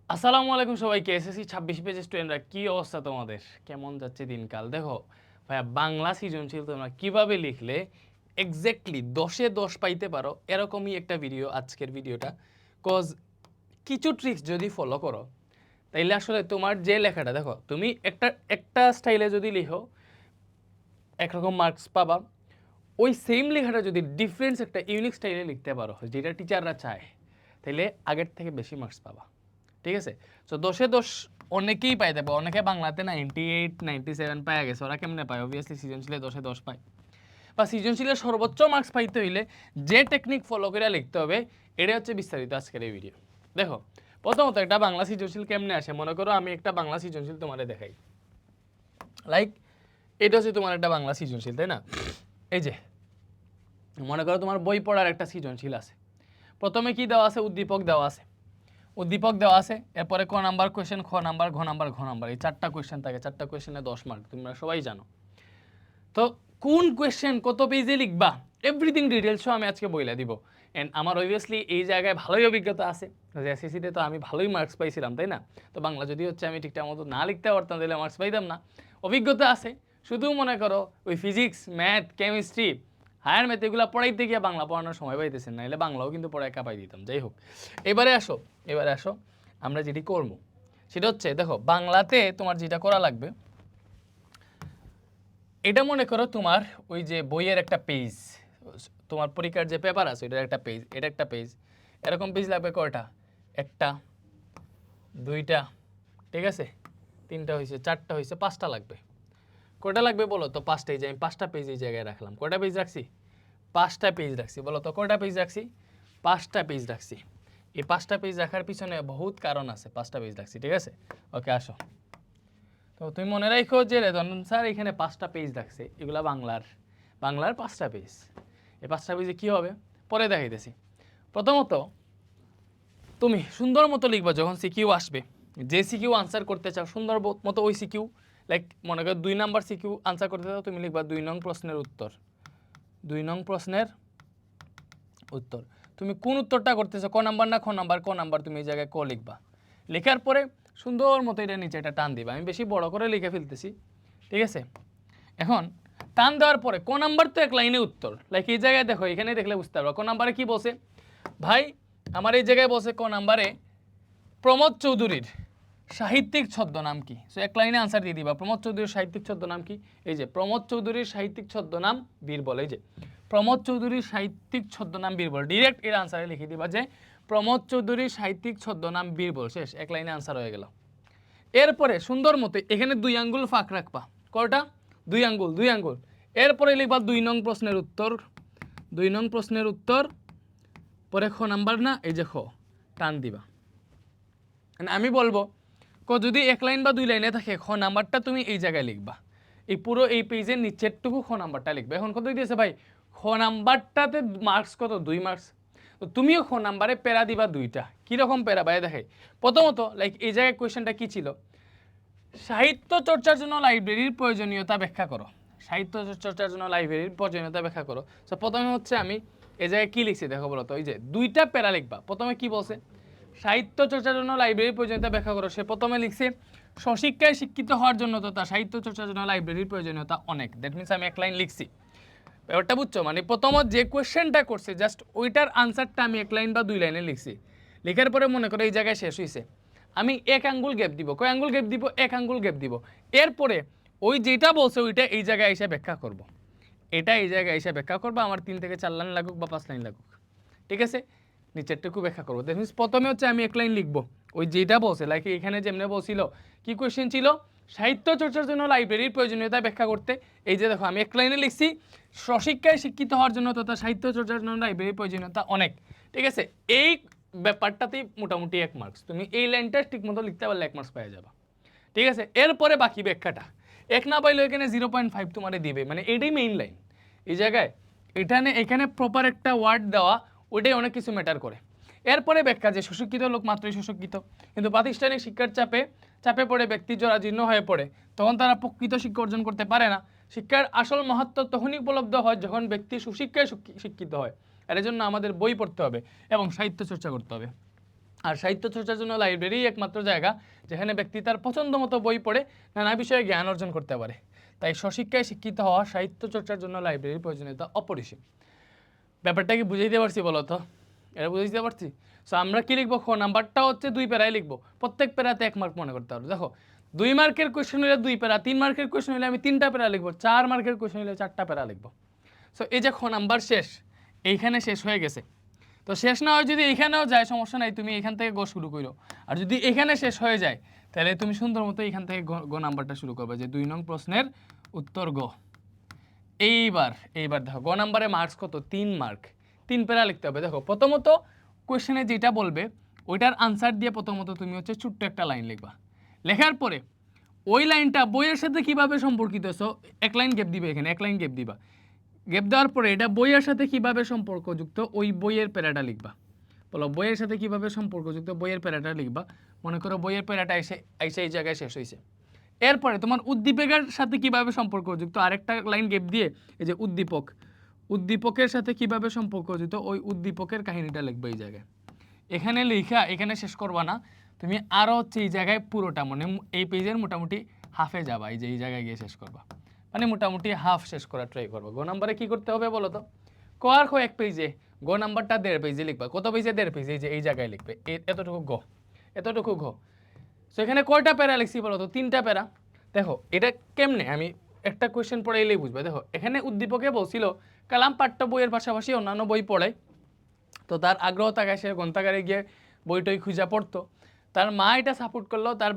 আসসালামু আলাইকুম সবাইকে। এসএসসি 26 পেজ স্টুডেন্টরা কি অবস্থা তোমাদের? কেমন যাচ্ছে দিনকাল? দেখো ভাইয়া, বাংলা সৃজনশীল তোমরা কিভাবে লিখলে এক্স্যাক্টলি 10-এ 10 পাইতে পারো, এরকমই একটা ভিডিও আজকের ভিডিওটা। কজ কিছু ট্রিক্স যদি ফলো করো তাইলে আসলে তোমার যে লেখাটা, দেখো তুমি একটা একটা স্টাইলে যদি লিখো একরকম মার্কস পাবা। ওই সেম লেখাটা যদি ডিফারেন্স একটা ইউনিক স্টাইলে লিখতে পারো, যেটা টিচাররা চায়, তাইলে আগের থেকে বেশি মার্কস পাবা। ঠিক আছে? সো 10-এ 10 অনেকেই পাইতে পারে। অনেকে বাংলাতে 98, 97 পাওয়া গেছে। ওরা কেমনে পায়? অবভিয়াসলি সৃজনশীলে 10-এ 10 পায়। বা সৃজনশীলের সর্বোচ্চ মার্কস পাইতে হইলে যে টেকনিক ফলো করে লিখতে হবে, এটাই হচ্ছে বিস্তারিত আজকের এই ভিডিও। দেখো, প্রথমত একটা বাংলা সৃজনশীল কেমনে আসে, মনে করো আমি একটা বাংলা সৃজনশীল তোমাদের দেখাই। লাইক এটা হচ্ছে তোমার একটা বাংলা সৃজনশীল, তাই না? এই যে মনে করো তোমার বই পড়ার একটা সৃজনশীল আছে। প্রথমে কি দেওয়া আছে? উদ্দীপক দেওয়া আছে। উদ্দীপক দেওয়া আছে, এরপরে ক নাম্বার কোয়েশ্চেন, খ নাম্বার, ঘ নাম্বার, ঘ নাম্বার, এই 4টা কোয়েশ্চেন থাকে। 4টা কোয়েশ্চেনে 10 মার্ক, তোমরা সবাই জানো। তো কোন কোয়েশ্চেন কত পেজে লিখবা, এভরিথিং ডিটেলসও আমি আজকে বইলা দিব। অ্যান্ড আমার অবভিয়াসলি এই জায়গায় ভালোই অভিজ্ঞতা আছে। এসএসসিতে তো আমি ভালোই মার্কস পাইছিলাম, তাই না? তো বাংলা যদি হচ্ছে আমি ঠিকঠাক মতো না লিখতে পারতাম তাহলে মার্কস পাইতাম না। অভিজ্ঞতা আছে। শুধু মনে করো ওই physics, math, chemistry, higher math এগুলো পড়াইতে গিয়ে বাংলা পড়ানোর সময় পাইতেছেন না, এলে বাংলাও কিন্তু পড়ায় কাঁপাই দিতাম। যাই হোক, এবারে আসো আমরা যেটি করবো সেটা হচ্ছে, দেখো বাংলাতে তোমার যেটা করা লাগবে, এটা মনে করো তোমার ওই যে বইয়ের একটা পেজ, তোমার পরীক্ষার যে পেপার আছে এটার একটা পেজ, এটা একটা পেজ। এরকম পেজ লাগবে কয়টা? একটা, দুইটা, ঠিক আছে, তিনটা হয়েছে, চারটা হয়েছে, 5টা লাগবে। কয়টা লাগবে বলো তো? 5টা। এই যে আমি 5টা পেজ এই জায়গায় রাখলাম। কয়টা পেজ রাখছি? 5টা পেজ রাখছি। বলো তো কয়টা পেজ রাখছি? 5টা পেজ রাখছি। এই 5টা পেজ রাখার পিছনে বহুত কারণ আছে। 5টা পেজ রাখছি, ঠিক আছে? ওকে, আসো। তো তুমি মনে রাখো যে রেদন স্যার এখানে 5টা পেজ রাখছে, এগুলা বাংলার 5টা পেজ। এই 5টা পেজে কী হবে পরে দেখাইতেছি। প্রথমত তুমি সুন্দর মতো লিখবা যখন সিকিউ আসবে। যে সিকিউ আনসার করতে চাও সুন্দর মতো ওই সিকিউ, লাইক মনে করো 2 নাম্বার সিকিউ আনসার করতে চাও, তুমি লিখবা 2 নং প্রশ্নের উত্তর। 2 নং প্রশ্নের উত্তর। তুমি কোন উত্তরটা করতেছো, ক নাম্বার না খ নাম্বার? ক নাম্বার, তুমি এই জায়গায় ক লিখবা। লেখার পরে সুন্দর মতো এটা নিচে একটা টান দিবা। আমি বেশি বড় করে লিখে ফেলতেছি, ঠিক আছে? এখন টান দেওয়ার পরে ক নাম্বার তো এক লাইনে উত্তর। লাইক এই জায়গায় দেখো, এখানে দেখলে বুঝতে পারবা ক নাম্বারে কি বলছে। ভাই আমার এই জায়গায় বলছে ক নাম্বারে প্রমোদ চৌধুরীর সাহিত্যিক ছদ্মনাম কি? সো এক লাইনে আনসার দিয়ে দিবা, প্রমোদ চৌধুরীর সাহিত্যিক ছদ্মনাম কি? এই যে প্রমোদ চৌধুরীর সাহিত্যিক ছদ্মনাম বীরবল। এই যে প্রমোদ চৌধুরীর সাহিত্যিক ছদ্মনাম বীরবল, ডিরেক্ট এর আনসারে লিখে দিবা যে প্রমোদ চৌধুরীর সাহিত্যিক ছদ্মনাম বীরবল। শেষ, এক লাইনে আনসার হয়ে গেল। এরপরে সুন্দর মতো এখানে 2 আঙ্গুল ফাঁক রাখবা। কয়টা? 2 আঙ্গুল, 2 আঙ্গুল। এরপরে লিখবা 2 নং প্রশ্নের উত্তর। 2 নং প্রশ্নের উত্তর পরে খ নাম্বার না, এই যে খ, টান দিবা। আমি বলবো যদি 1 লাইন বা 2 লাইনে থাকে, খ নাম্বারটা তুমি এই জায়গায় লিখবা। এই পুরো এই পেজের নিচেরটুকু খ নাম্বারটা লিখবে। এখন কত দিয়েছে ভাই? খ নাম্বারটাতে মার্কস কত? 2 মার্কস। তো তুমিও খ নাম্বারে প্যারা দিবা 2টা। কীরকম প্যারা ভাই দেখাই। প্রথমত লাইক এই জায়গায় কোয়েশ্চেনটা কী ছিল? সাহিত্য চর্চার জন্য লাইব্রেরির প্রয়োজনীয়তা ব্যাখ্যা করো। সাহিত্য চর্চার জন্য লাইব্রেরির প্রয়োজনীয়তা ব্যাখ্যা করো। সো প্রথমে হচ্ছে আমি এই জায়গায় কী লিখছি দেখো, বলো তো। এই যে 2টা প্যারা লিখবা। প্রথমে কি বলছে? সাহিত্য চর্চার জন্য লাইব্রেরির প্রয়োজনীয়তা ব্যাখ্যা করো। সে প্রথমে লিখছে স্বশিক্ষায় শিক্ষিত হওয়ার জন্য তথা সাহিত্য চর্চার জন্য লাইব্রেরির প্রয়োজনীয়তা অনেক। দ্যাট মিনস আমি এক লাইন লিখছি। ব্যাপারটা বুঝছো? মানে প্রথমত যে কোয়েশ্চেনটা করছে জাস্ট ওইটার আনসারটা আমি 1 লাইন বা 2 লাইনে লিখছি। লেখার পরে মনে করো এই জায়গায় শেষ হয়েছে, আমি 1 আঙ্গুল গ্যাপ দিব। কয় আঙ্গুল গ্যাপ দিব? 1 আঙ্গুল গ্যাপ দিব। এরপরে ওই যেটা বলছে ওইটা এই জায়গায় এসে ব্যাখ্যা করব। এটা এই জায়গায় এসে ব্যাখ্যা করবো। আমার 3 থেকে 4 লাইন লাগুক বা 5 লাইন লাগুক, ঠিক আছে? নিচেরটুকু ব্যাখ্যা করবো। দ্যাট মিনস প্রথমে হচ্ছে আমি 1 লাইন লিখবো ওই যেটা বলছে। লাইক এখানে যেমনি বলছিল, কি কোয়েশ্চেন ছিল? সাহিত্য চর্চার জন্য লাইব্রেরির প্রয়োজনীয়তা ব্যাখ্যা করতে। এই যে দেখো আমি 1 লাইনে লিখছি স্বশিক্ষায় শিক্ষিত হওয়ার জন্য তথা সাহিত্য চর্চার জন্য লাইব্রেরির প্রয়োজনীয়তা অনেক, ঠিক আছে? এই ব্যাপারটাতেই মোটামুটি 1 মার্কস। তুমি এই লাইনটা ঠিক মতো লিখতে পারলে 1 মার্কস পেয়ে যাবা, ঠিক আছে? এরপরে বাকি ব্যাখ্যাটা 1 না পাইলেও এখানে 0.5 তোমারে দিবে। মানে এটাই মেইন লাইন। এই জায়গায় এখানে প্রপার একটা ওয়ার্ড দেওয়া, ওইটাই অনেক কিছু ম্যাটার করে। এরপরে ব্যাখ্যা যে সুশিক্ষিত লোক মাত্রই সুশিক্ষিত, কিন্তু প্রাতিষ্ঠানিক শিক্ষার চাপে পড়ে ব্যক্তি জরাজীর্ণ হয়ে পড়ে, তখন তারা প্রকৃত শিক্ষা অর্জন করতে পারে না। শিক্ষার আসল মাহাত্ম্য তখনই উপলব্ধ হয় যখন ব্যক্তি সুশিক্ষায় শিক্ষিত হয়। এর জন্য আমাদের বই পড়তে হবে এবং সাহিত্য চর্চা করতে হবে। আর সাহিত্য চর্চার জন্য লাইব্রেরি একমাত্র জায়গা যেখানে ব্যক্তি তার পছন্দ মতো বই পড়ে নানা বিষয়ে জ্ঞান অর্জন করতে পারে। তাই স্বশিক্ষায় শিক্ষিত হওয়া সাহিত্য চর্চার জন্য লাইব্রেরির প্রয়োজনীয়তা অপরিসীম। ব্যাপারটা কি বুঝাইতে পারছি বলো তো? এটা বুঝাইতে পারছি? সো আমরা কি লিখবো? খ নাম্বারটা হচ্ছে 2 প্যারায় লিখবো, প্রত্যেক প্যারাতে 1 মার্ক মনে করতে পারবো। দেখো 2 মার্কের কোয়েশ্চেন হলে 2 প্যারা, 3 মার্কের কোয়েশ্চেন হলে আমি 3টা প্যারা লিখবো, 4 মার্কের কোয়েশ্চেন হলে 4টা প্যারা লিখবো। সো এই যে খ নাম্বার শেষ, এইখানে শেষ হয়ে গেছে। তো শেষ না হয় যদি এইখানেও যায় সমস্যা নাই, তুমি এখান থেকে গ শুরু করো। আর যদি এখানে শেষ হয়ে যায় তাহলে তুমি সুন্দর মতো এখান থেকে গ নাম্বারটা শুরু করবে, যে 2 নং প্রশ্নের উত্তর গ। এইবার দেখো গ নাম্বারে মার্কস কত? 3 মার্ক, 3 প্যারা লিখতে হবে। দেখো প্রথমত কোয়েশ্চেনে যেটা বলবে ওইটার আনসার দিয়ে প্রথমত তুমি হচ্ছে ছোট্ট একটা লাইন লিখবা। লেখার পরে ওই লাইনটা বইয়ের সাথে কিভাবে সম্পর্কিত, সো 1 লাইন গ্যাপ দিবে, এখানে 1 লাইন গ্যাপ দিবা। গ্যাপ দেওয়ার পরে এটা বইয়ের সাথে কিভাবে সম্পর্কযুক্ত ওই বইয়ের প্যারাটা লিখবা। বলো বইয়ের সাথে কিভাবে সম্পর্কযুক্ত বইয়ের প্যারাটা লিখবা। মনে করো বইয়ের প্যারাটা এসে এই জায়গায় শেষ হয়েছে। এরপরে তোমার উদ্দীপকের সাথে কিভাবে সম্পর্কযুক্ত আরেকটা লাইন গ্যাপ দিয়ে এই যে উদ্দীপকের সাথে কিভাবে সম্পর্কযুক্ত ওই উদ্দীপকের কাহিনীটা লিখবে এই জায়গায়। এখানে লেখা এখানে শেষ করবা না, তুমি আরও হচ্ছে এই জায়গায় পুরোটা মানে এই পেজের মোটামুটি হাফে যাবা, এই যে এই জায়গায় গিয়ে শেষ করবা, মানে মোটামুটি হাফ শেষ করার ট্রাই করবো। গ নাম্বারে কি করতে হবে বলো তো? ক আর খ 1 পেজে, গ নাম্বারটা 1.5 পেজে লিখবা। কত পেজে? 1.5 পেজে, এই যে এই জায়গায় লিখবে এতটুকু গ, এতটুকু ঘ। সো এখানে কয়টা প্যারা লিখছি বলো তো? 3টা প্যারা। দেখো এটা কেমনে, আমি একটা কোয়েশ্চেন পড়ে এলেই বুঝবে। দেখো এখানে উদ্দীপকে বলছিল কালাম পাঠ্য বইয়ের পাশাপাশি অন্যান্য বই পড়ে, তো তার আগ্রহ থাকায় সে গ্রন্থাগারে গিয়ে বইটই খুঁজে পড়তো। তার মা এটা সাপোর্ট করলো, তার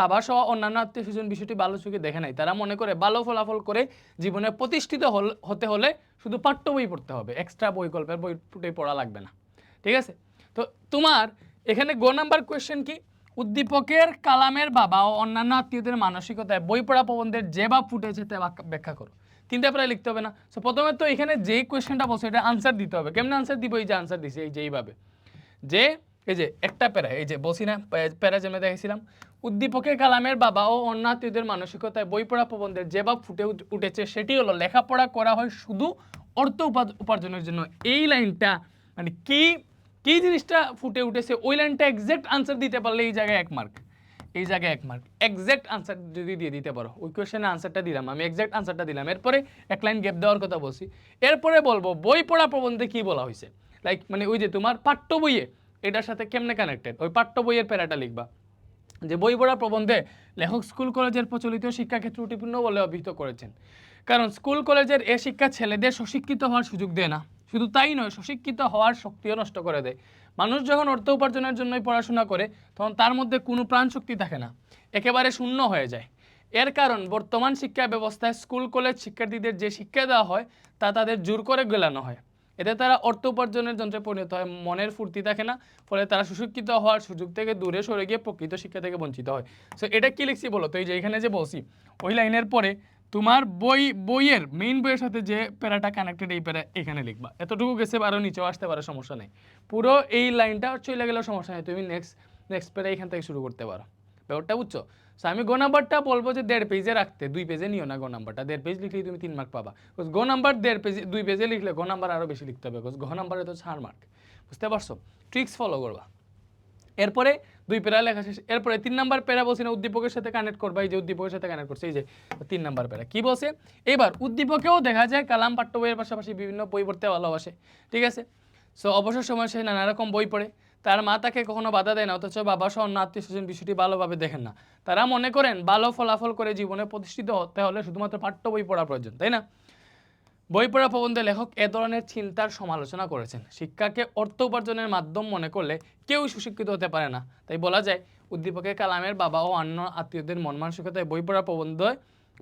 বাবা সহ অন্যান্য আত্মীয় স্বজন বিষয়টি ভালো চোখে দেখে নাই। তারা মনে করে ভালো ফলাফল করে জীবনে প্রতিষ্ঠিত হতে হলে শুধু পাঠ্য বই পড়তে হবে, এক্সট্রা বই গল্পের বই পড়া লাগবে না। ঠিক আছে? তো তোমার এখানে গ নাম্বার কোয়েশ্চেন কি? উদ্দীপকের কালামের বাবা ও অন্যান্য আত্মীয়দের মানসিকতায় বই পড়া প্রবন্ধের যে ভাব ফুটেছে তা ব্যাখ্যা করো। 3টা প্রায় লিখতে হবে না? সো প্রথমে তো এখানে যেই কোয়েশ্চেনটা বলছে এটা আনসার দিতে হবে। কেমন আনসার দিব? এই যে আনসার দিছি এই যে এইভাবে, যে এই যে একটা প্যারা, এই যে বলছি না প্যারা যেমন দেখেছিলাম, উদ্দীপকের কালামের বাবা ও অন্য আত্মীয়দের মানসিকতায় বই পড়া প্রবন্ধের যে ভাব ফুটে উঠেছে সেটি হলো লেখাপড়া করা হয় শুধু অর্থ উপার্জনের জন্য। এই লাইনটা মানে কি জিনিসটা ফুটে উঠেছে ওই লাইনটা এক্সাক্ট আনসার দিতে পারলে এই জায়গায় 1 মার্ক, এই জায়গায় 1 মার্ক। এক্সাক্ট আনসার যদি দিয়ে দিতে পারো, ওই কোয়েশ্চেনের আনসারটা দিলাম আমি, এক্সাক্ট আনসারটা দিলাম, এরপরে 1 লাইন গ্যাপ দেওয়ার কথা বলছি। এরপরে বলবো বই পড়া প্রবন্ধে কি বলা হয়েছে, লাইক মানে ওই যে তোমার পাঠ্য বইয়ে এটার সাথে কেমনে কানেক্টেড, ওই পাঠ্য বইয়ের প্যারাটা লিখবা। যে বই পড়া প্রবন্ধে লেখক স্কুল কলেজের প্রচলিত শিক্ষাক্ষেত্র ত্রুটিপূর্ণ বলে অভিহিত করেছেন, কারণ স্কুল কলেজের এ শিক্ষা ছেলেদের স্বশিক্ষিত হওয়ার সুযোগ দেয় না, শুধু তাই নয় স্বশিক্ষিত হওয়ার শক্তিও নষ্ট করে দেয়। মানুষ যখন অর্থ উপার্জনের জন্যই পড়াশোনা করে তখন তার মধ্যে কোনো প্রাণ শক্তি থাকে না, একেবারে শূন্য হয়ে যায়। এর কারণ বর্তমান শিক্ষা ব্যবস্থায় স্কুল কলেজ শিক্ষার্থীদের যে শিক্ষা দেওয়া হয় তা তাদের জোর করে গেলানো হয়। এতে তারা অর্থ উপার্জনের যন্ত্রে পরিণত হয়, মনের ফুর্তি থাকে না, ফলে তারা সুশিক্ষিত হওয়ার সুযোগ থেকে দূরে সরে গিয়ে প্রকৃত শিক্ষা থেকে বঞ্চিত হয়। সো এটা কি লিখছি বলো তো? এই যে এখানে যে বলছি ওই লাইনের পরে তোমার বইয়ের মেইন বইয়ের সাথে যে প্যারাটা কানেক্টেড এই প্যারা এখানে লিখবা। এতটুকু গেছে, আরও নিচেও আসতে পারে, সমস্যা নেই। পুরো এই লাইনটা চলে গেলেও সমস্যা নেই, তুমি নেক্সট প্যারা এখান থেকে শুরু করতে পারো। ব্যাপারটা বুঝছো? সো আমি গ নাম্বারটা বলবো যে 1.5 পেজে রাখতে, 2 পেজে নিও না। গ নাম্বারটা 1.5 পেজ লিখলেই তুমি 3 মার্ক পাবা। গ নাম্বার 1.5 পেজে 2 পেজে লিখলে গ নাম্বার আরও বেশি লিখতে হবে, গ নাম্বারে তো 4 মার্ক। বুঝতে পারছো? ট্রিক্স ফলো করবা। এরপরে 2 প্যারা লেখা শেষ। এরপরে 3 নাম্বার প্যারা বলছি না উদ্দীপকের সাথে কানেক্ট করবা, এই যে উদ্দীপকের সাথে কানেক্ট করছে, এই যে 3 নাম্বার প্যারা কি বলছে। এবার উদ্দীপকেও দেখা যায় কালাম পাঠ্য বইয়ের পাশাপাশি বিভিন্ন বই পড়তে ভালোবাসে। ঠিক আছে? সো অবসর সময় সে নানা রকম বই পড়ে, তার মা তাকে কখনো বাধা দেয় না, অথচ বাবা সহ অন্য আত্মীয় স্বজন বিষয়টি ভালোভাবে দেখেন না। তারা মনে করেন ভালো ফলাফল করে জীবনে প্রতিষ্ঠিত হতে হলে শুধুমাত্র পাঠ্য বই পড়া প্রয়োজন, তাই না? বই পড়া প্রবন্ধে লেখক এ ধরনের চিন্তার সমালোচনা করেছেন। শিক্ষাকে অর্থ উপার্জনের মাধ্যম মনে করলে কেউ সুশিক্ষিত হতে পারে না। তাই বলা যায় উদ্দীপকে কালামের বাবা ও অন্য আত্মীয়দের মন মানসিকতায় বই পড়া প্রবন্ধে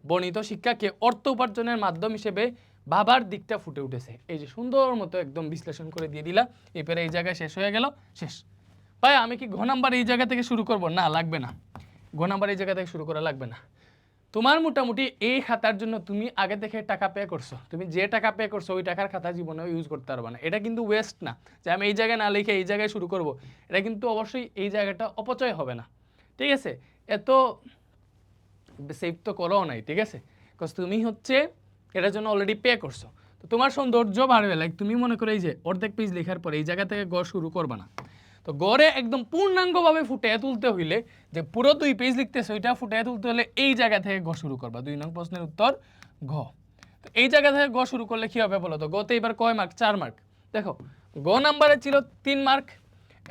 বর্ণিত শিক্ষাকে অর্থ উপার্জনের মাধ্যম হিসেবে ভাবার দিকটা ফুটে উঠেছে। এই যে সুন্দর মতো একদম বিশ্লেষণ করে দিয়ে দিলা, এরপরে এই জায়গায় শেষ হয়ে গেল, শেষ। ভাই আমি কি ঘ নাম্বার এই জায়গা থেকে শুরু করব? না, লাগবে না। ঘ নাম্বার এই জায়গা থেকে শুরু করা লাগবে না। তোমার মোটামুটি এই খাতার জন্য তুমি আগে থেকে টাকা পে করছো, তুমি যে টাকা পে করছো ওই টাকার খাতা জীবনে ইউজ করতে পারবে না। এটা কিন্তু ওয়েস্ট না যে আমি এই জায়গায় না লিখে এই জায়গায় শুরু করব, এটা কিন্তু অবশ্যই এই জায়গাটা অপচয় হবে না। ঠিক আছে? এত সেভ তো করো নাই, ঠিক আছে? বিকজ তুমি হচ্ছে এটার জন্য অলরেডি পে করছো। তো তোমার সৌন্দর্য বাড়বে, লাইক তুমি মনে করো এই যে অর্ধেক পেজ লেখার পরে এই জায়গা থেকে গ শুরু করবা না, তো গড়ে একদম পূর্ণাঙ্গভাবে ফুটিয়ে তুলতে হইলে যে পুরো 2 পেজ লিখতেছে ওইটা ফুটিয়ে তুলতে হলে এই জায়গা থেকে গ শুরু করবা। 2 নং প্রশ্নের উত্তর ঘ। তো এই জায়গা থেকে গ শুরু করলে কি হবে বলো তো? গতে এবার কয় মার্ক? 4 মার্ক। দেখো গ নাম্বারে ছিল 3 মার্ক,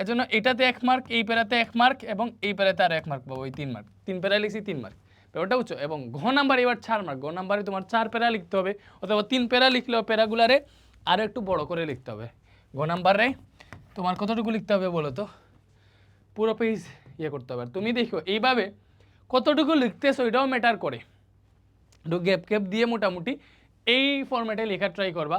এজন্য এটাতে 1 মার্ক, এই প্যারাতে 1 মার্ক এবং এই প্যারাতে আর 1 মার্ক পাবো, ওই 3 মার্ক। 3 প্যারা লিখছি 3 মার্ক, ব্যাপারটা বুঝছো? এবং ঘ নাম্বারে এবার 4 মার্ক। ঘ নাম্বারে তোমার 4 প্যারা লিখতে হবে, অথবা 3 প্যারা লিখলেও প্যারাগুলারে আরো একটু বড় করে লিখতে হবে। ঘ নাম্বারে তোমার কতটুকু লিখতে হবে বলো তো? পুরো পেজ ইয়ে করতে হবে। আর তুমি দেখো এইভাবে কতটুকু লিখতেছো এটাও ম্যাটার করে। একটু গ্যাপ গ্যাপ দিয়ে মোটামুটি এই ফরম্যাটে লেখা ট্রাই করবা।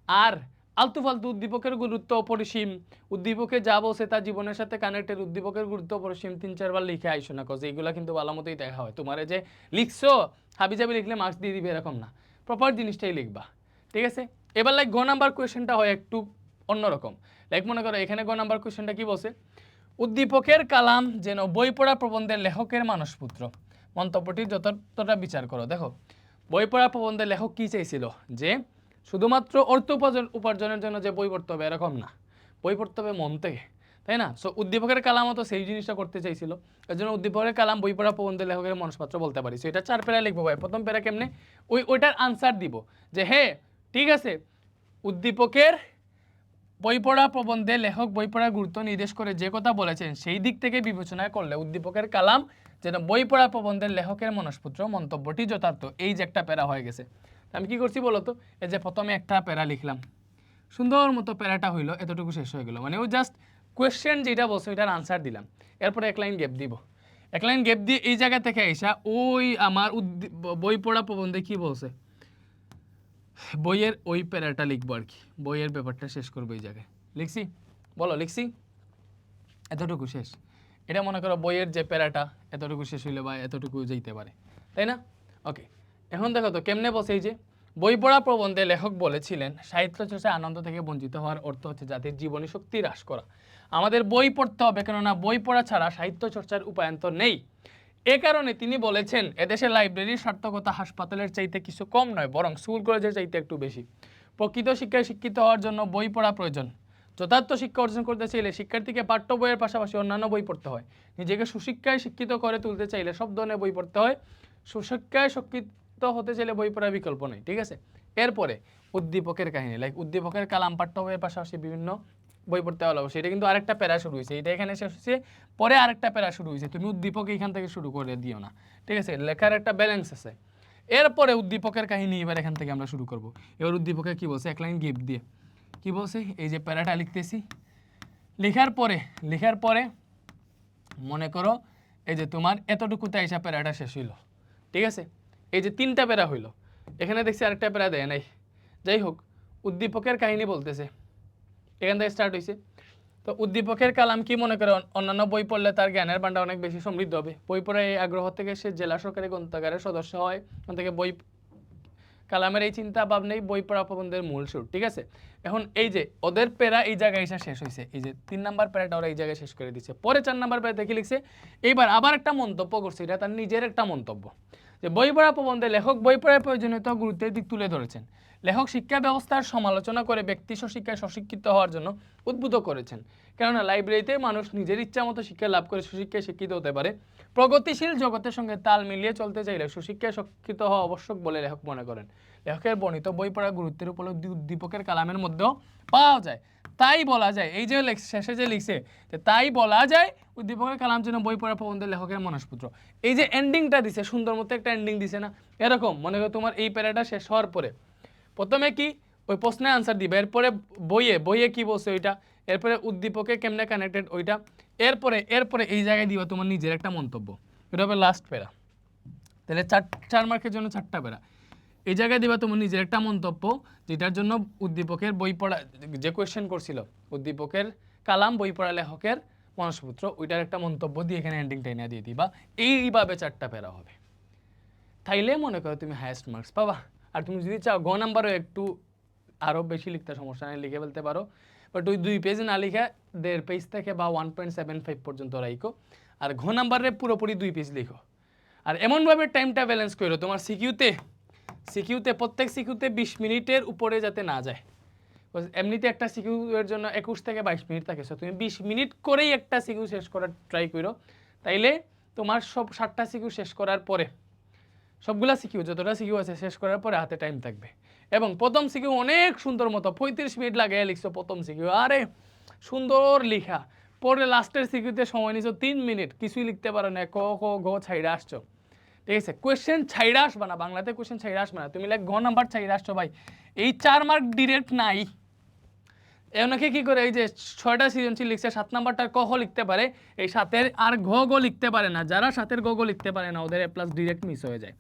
আর আলতু ফালতু উদ্দীপকের গুরুত্ব অপরিসীম, উদ্দীপকে যা বলছে তা জীবনের সাথে কানেক্টেড, উদ্দীপকের গুরুত্ব অপরিসীম 3-4 বার লিখে আইসো না, কজ এইগুলা কিন্তু ভালো মতোই দেখা হয়। তোমার যে লিখছো হাবিজাবি লিখলে মার্কস দিয়ে দিবে এরকম না, প্রপার জিনিসটাই লিখবা, ঠিক আছে? এবার লাইক গ নাম্বার কোয়েশ্চেনটা হয় একটু অন্যরকম। লাইক মনে করো এখানে গ নাম্বার কোয়েশ্চেনটা কি বলছে? উদ্দীপকের কালাম যেন বই পড়া প্রবন্ধের লেখকের মানসপুত্র, মন্তব্যটি যথার্থতা বিচার করো। দেখো বই পড়া প্রবন্ধের লেখক কি চাইছিল? যে শুধুমাত্র অর্থ উপার্জনের জন্য যে বই পড়তে হবে এরকম না, বই পড়তে হবে মন থেকে, তাই না? সো উদ্দীপকের কালামও তো সেই জিনিসটা করতে চাইছিল। এর জন্য উদ্দীপকের কালাম বই পড়া প্রবন্ধের লেখকের মনসপত্র বলতে পারি। সো এটা 4 প্যারা লিখবো ভাই। প্রথম প্যারা কেমনে? ওইটার আনসার দিব যে হ্যাঁ ঠিক আছে, উদ্দীপকের বই পড়া প্রবন্ধে লেখক বই পড়ার গুরুত্ব নির্দেশ করে যে কথা বলেছেন সেই দিক থেকে বিবেচনা করলে উদ্দীপকের কালাম যেন বই পড়া প্রবন্ধের লেখকের মনসপুত্র, মন্তব্যটি যথার্থ। এই যে একটা প্যারা হয়ে গেছে। আমি কি করছি বলো তো? এই যে প্রথমে একটা প্যারা লিখলাম, সুন্দর মতো প্যারাটা হইলো, এতটুকু শেষ হয়ে গেল। মানে ও জাস্ট কোয়েশ্চেন যেটা বলছে ওইটার আনসার দিলাম, এরপরে 1 লাইন গ্যাপ দিব। 1 লাইন গ্যাপ দিয়ে এই জায়গা থেকে এসা ওই আমার বই পড়া প্রবন্ধে কি বলছে বইয়ের ওই প্যারাটা লিখবো আর কি, বইয়ের ব্যাপারটা শেষ করবো এই জায়গায়। লিখছি? বলো লিখছি? এতটুকু শেষ। এটা মনে করো বইয়ের যে প্যারাটা এতটুকু শেষ হইলে বা এতটুকু যেতে পারে, তাই না? ওকে, এখন দেখো তো কেমনে বসে। এই যে বই পড়া প্রবন্ধে লেখক বলেছিলেন সাহিত্য চর্চায় আনন্দ থেকে বঞ্চিত হওয়ার অর্থ হচ্ছে জাতির জীবনী শক্তি হ্রাস করা। আমাদের বই পড়তে হবে, কেননা বই পড়া ছাড়া সাহিত্য চর্চার উপায়ন্তর নেই। এ কারণে তিনি বলেছেন এদেশে লাইব্রেরির সার্থকতা হাসপাতালের চাইতে কিছু কম নয়, বরং স্কুল কলেজের চাইতে একটু বেশি। প্রকৃত শিক্ষায় শিক্ষিত হওয়ার জন্য বই পড়া প্রয়োজন। যথার্থ শিক্ষা অর্জন করতে চাইলে শিক্ষার্থীকে পাঠ্য বইয়ের পাশাপাশি অন্যান্য বই পড়তে হয়। নিজেকে সুশিক্ষায় শিক্ষিত করে তুলতে চাইলে সব ধরনের বই পড়তে হয়। সুশিক্ষায় শিক্ষিত হতে চাইলে বই পড়ার বিকল্প নেই, ঠিক আছে? এরপরে উদ্দীপকের কাহিনী, লাইক উদ্দীপকের কালাম পাঠ্য বইয়ের পাশাপাশি বিভিন্ন বই পড়তে ভালো, সেটা কিন্তু আরেকটা প্যারা শুরু হয়েছে, এটা এখানে শেষ হয়েছে, পরে আরেকটা প্যারা শুরু হয়েছে। তুমি উদ্দীপক এখান থেকে শুরু করে দিও না, ঠিক আছে? লেখার একটা ব্যালেন্স আছে। এরপরে উদ্দীপকের কাহিনী এবার এখান থেকে আমরা শুরু করব। এবার উদ্দীপকে কি বলছে? 1 লাইন গিফট দিয়ে কি বলছে? এই যে প্যারাটা লিখতেছি, লেখার পরে মনে করো এই যে তোমার এতটুকুতে এসে প্যারাটা শেষ হইলো, ঠিক আছে? এই যে 3টা প্যারা হইলো, এখানে দেখছি আরেকটা প্যারা দেয় নাই। যাই হোক, উদ্দীপকের কাহিনী বলতেছে, এখান থেকে স্টার্ট হয়েছে। তো উদ্দীপকের কালাম কি মনে করে অন্যান্য বই পড়লে তার জ্ঞানের ভান্ডার অনেক বেশি সমৃদ্ধ হবে। বই পড়ার এই আগ্রহ থেকে সে জেলা সরকারি গ্রন্থাগারের সদস্য হয়। ওখান থেকে বই কালামের এই চিন্তা ভাবনাই বই পড়া প্রবন্ধের মূল সুর, ঠিক আছে? এখন এই যে ওদের প্যারা এই জায়গায় এসে শেষ হয়েছে, এই যে 3 নাম্বার প্যারাটা ওরা এই জায়গায় শেষ করে দিচ্ছে। পরে 4 নাম্বার প্যারাতে কি লিখছে? এইবার আবার একটা মন্তব্য করছে, এটা তার নিজের একটা মন্তব্য, যে বই পড়া প্রবন্ধে লেখক বই পড়ার প্রয়োজনীয়তা গুরুত্বের দিক তুলে ধরেছেন। লেখক শিক্ষা ব্যবস্থার সমালোচনা করে ব্যক্তি স্বশিক্ষায় স্বশিক্ষিত হওয়ার জন্য উদ্বুদ্ধ করেছেন। কেননা লাইব্রেরিতে মানুষ নিজের ইচ্ছা মতো শিক্ষা লাভ করে সুশিক্ষায় শিক্ষিত হতে পারে। প্রগতিশীল জগতের সঙ্গে তাল মিলিয়ে চলতে চাইলে সুশিক্ষায় শিক্ষিত হওয়া আবশ্যক বলে লেখক মনে করেন। লেখকের বর্ণিত বই পড়ার গুরুত্বের উপলব্ধি উদ্দীপকের কালামের মধ্যেও পাওয়া যায়। তাই বলা যায়, এই যে শেষে যে লিখছে, তাই বলা যায় উদ্দীপকের কালাম যেন বই পড়া প্রবন্ধের লেখকের মনসপুত্র। এই যে এন্ডিংটা দিছে, সুন্দর মতো একটা এন্ডিং দিছে না? এরকম মনে করো তোমার এই প্যারাটা শেষ হওয়ার পরে প্রথমে কি ওই প্রশ্নের আনসার দিবে, এরপরে বইয়ে কি বলছে ওইটা, এরপরে উদ্দীপকে কেমনে কানেক্টেড ওইটা, এরপরে এই জায়গায় দিবা তোমার নিজের একটা মন্তব্য। এটা হবে লাস্ট প্যারা। তাহলে 4 মার্কের জন্য 4টা প্যারা। এই জায়গায় দিবা তোমার নিজের একটা মন্তব্য, যেটার জন্য উদ্দীপকের বই পড়া যে কোয়েশ্চেন করছিল উদ্দীপকের কালাম বই পড়া লেখকের মনসপুত্র, ওইটার একটা মন্তব্য দিয়ে এখানে এন্ডিং টাইনা দিয়ে দিবা। এইভাবে 4টা প্যারা হবে। তাইলে মনে করো তুমি হাইয়েস্ট মার্কস পাবা। আর তুমি যদি চাও গ নাম্বারও একটু আরও বেশি লিখতে, সমস্যা নেই, লিখে ফেলতে পারো। বাট ওই 2 পেজ না লিখে 1.5 পেজ থেকে বা 1.75 পর্যন্ত রাখো। আর ঘ নাম্বারে পুরোপুরি 2 পেজ লিখো। আর এমনভাবে টাইমটা ব্যালেন্স করো তোমার সিকিউতে প্রত্যেক সিকিউতে 20 মিনিটের উপরে যাতে না যায়। এমনিতে একটা সিকিউ এর জন্য 21 থেকে 22 মিনিট থাকে, সো তুমি 20 মিনিট করেই একটা সিকিউ শেষ করার ট্রাই করো, তাইলে তোমার সব 7টা সিকিউ শেষ করার পরে, সবগুলা সিকিউ যতটা সিকিউ আছে শেষ করার পরে হাতে টাইম থাকবে। এবং প্রথম সিকিউ অনেক সুন্দর মতো 35 মিনিট লাগে লিখছো প্রথম সিকিউ, আরে সুন্দর লিখা, পরে লাস্টের সিকিউতে সময় নিছো 3 মিনিট, কিছুই লিখতে পারো না, ক খ গ ছাইড়া আসছো, ঠিক আছে? কোয়েশ্চেন ছাইড়া আসবে না, বাংলাতে কোয়েশ্চেন ছাইড়া আসবে না, তুমি লাইক ঘ নাম্বার ছাইড়া আসছো ভাই, এই 4 মার্ক ডিরেক্ট নাই। অনেকে কি করে, এই যে 6টা সৃজনশীল লিখছে, 7 নাম্বারটার ক খ লিখতে পারে, এই 7-এর আর ঘ গ লিখতে পারে না, যারা 7-এর গ গ লিখতে পারে না ওদের A+ ডিরেক্ট মিস হয়ে যায়।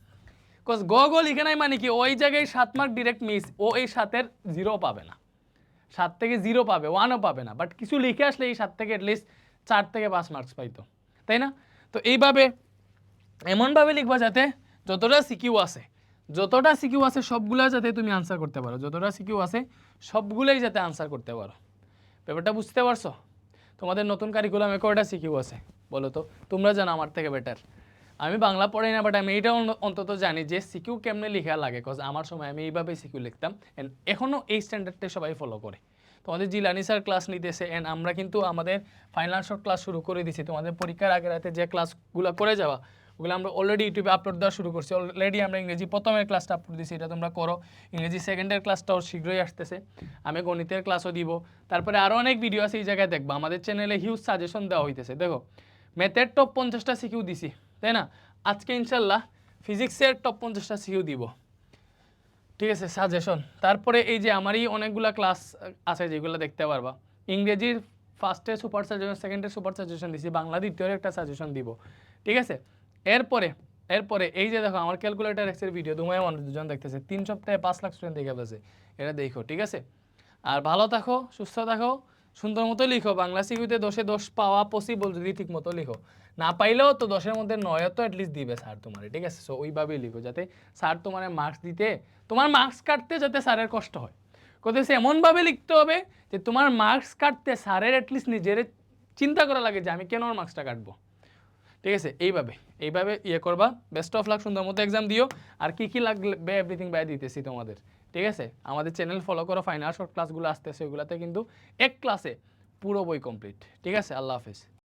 কজ গ গ লিখে নাই মানে কি, ওই জায়গায় 7 মার্ক ডিরেক্ট মিস, ও এই 7-এর 0 পাবে না, 7 থেকে 0 পাবে, 1ও পাবে না, বাট কিছু লিখে আসলে এই 7 থেকে অ্যাটলিস্ট 4 থেকে 5 মার্কস পাইতো, তাই না? তো এইভাবে এমনভাবে লিখবা যাতে যতটা সিকিউ আছে সবগুলা যাতে তুমি আনসার করতে পারো, যতটা সিকিউ আছে সবগুলোই যাতে আনসার করতে পারো। ব্যাপারটা বুঝতে পারছো? তোমাদের নতুন কারিকুলামে কয়টা সিকিউ আছে বলো তো? তোমরা জানো আমার থেকে বেটার, আমি বাংলা পড়াই না, বাট আমি এইটা অন্তত জানি যে সিকিউ কেমনে লেখা লাগে, কজ আমার সময় আমি এইভাবে সিকিউ লিখতাম, অ্যান্ড এখনও এই স্ট্যান্ডার্ডটা সবাই ফলো করে। তোমাদের জিলানি স্যার ক্লাস নিতেছে, অ্যান্ড আমরা কিন্তু আমাদের ফাইনাল শর্ট ক্লাস শুরু করে দিছি, তোমাদের পরীক্ষার আগে রাতে যে ক্লাসগুলো করে যাওয়া ওগুলো আমরা অলরেডি ইউটিউবে আপলোড দেওয়া শুরু করছি। অলরেডি আমরা ইংরেজি প্রথমের ক্লাসটা আপলোড দিছি, এটা তোমরা করো। ইংরেজি সেকেন্ডের ক্লাসটাও শীঘ্রই আসতেছে, আমি গণিতের ক্লাসও দিব, তারপরে আরও অনেক ভিডিও আছে এই জায়গায় দেখবা, আমাদের চ্যানেলে হিউজ সাজেশন দেওয়া হইতেছে। দেখো ম্যাথের টপ 50টা সিকিউ দিছি, তাই না? আজকে ইনশাল্লাহ ফিজিক্সের টপ 50টা সিকিউ দিব, ঠিক আছে, সাজেশন। তারপরে এই যে আমারই অনেকগুলা ক্লাস আছে যেগুলো দেখতে পারবা। ইংরেজির ফার্স্টে সুপার সাজেশন, সেকেন্ডে সুপার সাজেশন দিছি, বাংলা দ্বিতীয় একটা সাজেশন দিব, ঠিক আছে? এরপরে এই যে দেখো আমার ক্যালকুলেটর এক্সের ভিডিও তোমায় মানুষ দুজন দেখতেছে, 3 সপ্তাহে 5 লাখ স্টুডেন্ট দেখে ফেলছে, এটা দেখো, ঠিক আছে? আর ভালো থাকো, সুস্থ থাকো, সুন্দর মতো লিখো। বাংলা সিকিউতে 10-এ 10 পাওয়া পসিবল যদি ঠিক মতো লিখো, না পাইলেও তো 10-এর মধ্যে 9 তো অ্যাটলিস্ট দিবে স্যার তোমার, ঠিক আছে? সো ওইভাবেই লিখো যাতে স্যার তোমার মার্কস দিতে, তোমার মার্কস কাটতে যাতে স্যারের কষ্ট হয়। কোথায় এমনভাবে লিখতে হবে যে তোমার মার্কস কাটতে স্যারের অ্যাটলিস্ট নিজের চিন্তা করা লাগে যে আমি কেন ওর মার্কসটা কাটবো, ঠিক আছে? এইভাবে ইয়ে করবা। বেস্ট অফ লাক, সুন্দর মতো এক্সাম দিও। আর কি লাগবে এভরিথিং বাই দিতেছি তোমাদের, ঠিক আছে? আমাদের চ্যানেল ফলো করো, ফাইনাল শর্ট ক্লাসগুলো আসতেছে, ওইগুলোতে কিন্তু এক ক্লাসে পুরো বই কমপ্লিট, ঠিক আছে? আল্লাহ হাফেজ।